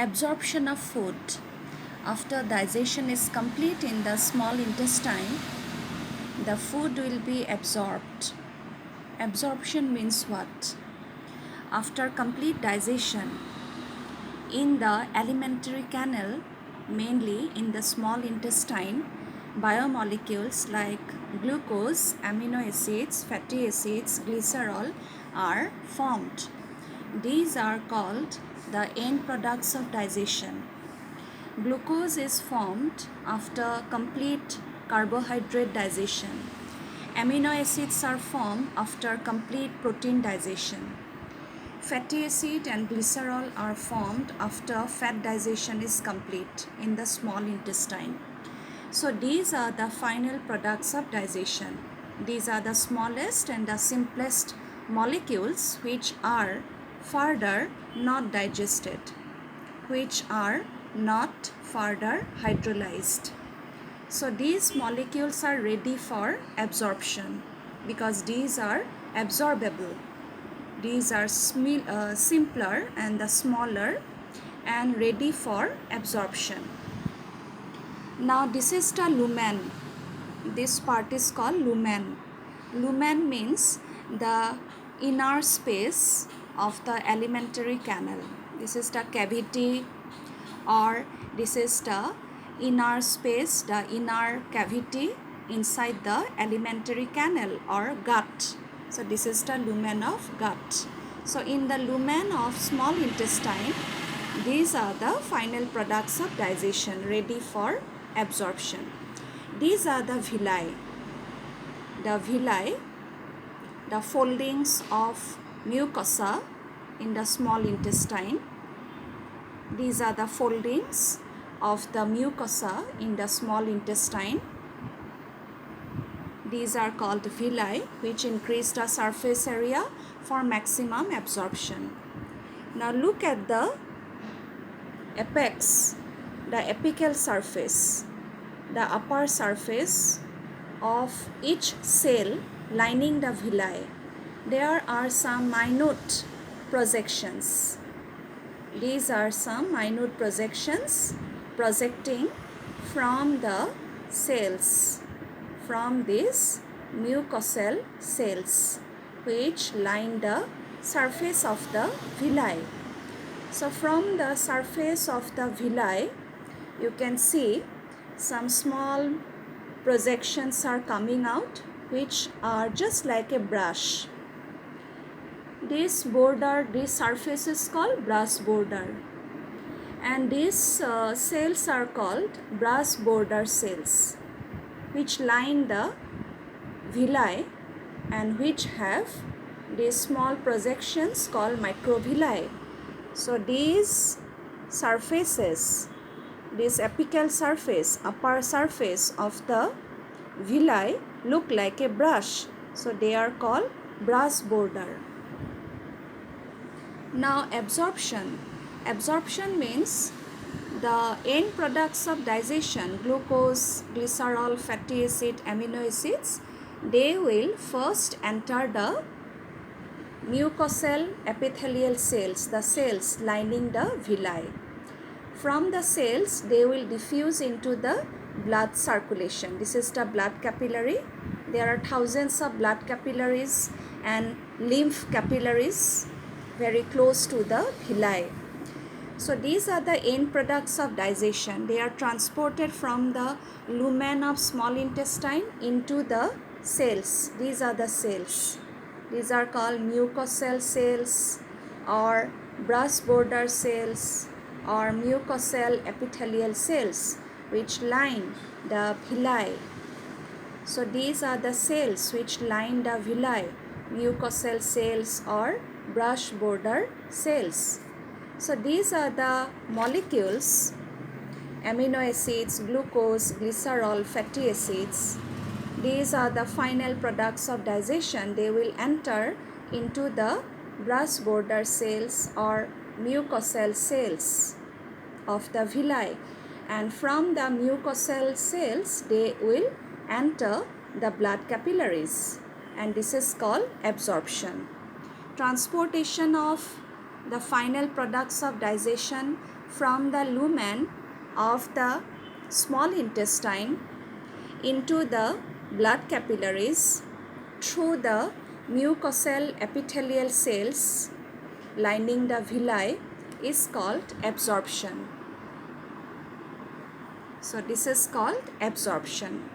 Absorption of food. After digestion is complete in the small intestine, the food will be absorbed. Absorption means what? After complete digestion, in the alimentary canal, mainly in the small intestine, biomolecules like glucose, amino acids, fatty acids, glycerol are formed. These are called the end products of digestion. Glucose is formed after complete carbohydrate digestion. Amino acids are formed after complete protein digestion. Fatty acid and glycerol are formed after fat digestion is complete in the small intestine. So these are the final products of digestion. These are the smallest and the simplest molecules which are further not digested, which are not further hydrolyzed. So these molecules are ready for absorption because these are absorbable. These are simpler and the smaller and ready for absorption. Now this is the lumen. This part is called lumen. Lumen means the inner space of the alimentary canal. This is the cavity, or this is the inner space, the inner cavity inside the alimentary canal or gut. So this is the lumen of gut. So in the lumen of small intestine, these are the final products of digestion ready for absorption. These are the villi. The villi, the foldings of mucosa in the small intestine. These are the foldings of the mucosa in the small intestine. These are called villi, which increase the surface area for maximum absorption. Now look at the apex, the apical surface, the upper surface of each cell lining the villi. There are some minute projections. These are some minute projections projecting from the cells, from these mucosal cells which line the surface of the villi. So from the surface of the villi, you can see some small projections are coming out which are just like a brush. This border, this surface is called brush border, and these cells are called brush border cells, which line the villi and which have these small projections called microvilli. So these surfaces, this apical surface, upper surface of the villi look like a brush. So they are called brush border. Now absorption. Absorption means the end products of digestion, glucose, glycerol, fatty acid, amino acids, they will first enter the mucosal epithelial cells, the cells lining the villi. From the cells, they will diffuse into the blood circulation. This is the blood capillary. There are thousands of blood capillaries and lymph capillaries very close to the villi. So these are the end products of digestion. They are transported from the lumen of small intestine into the cells. These are the cells. These are called mucosal cells or brush border cells or mucosal epithelial cells which line the villi. So these are the cells which line the villi, mucosal cells or brush border cells. So these are the molecules, amino acids, glucose, glycerol, fatty acids. These are the final products of digestion. They will enter into the brush border cells or mucosal cells of the villi, and from the mucosal cells they will enter the blood capillaries, and this is called absorption. Transportation of the final products of digestion from the lumen of the small intestine into the blood capillaries through the mucosal epithelial cells lining the villi is called absorption. So this is called absorption.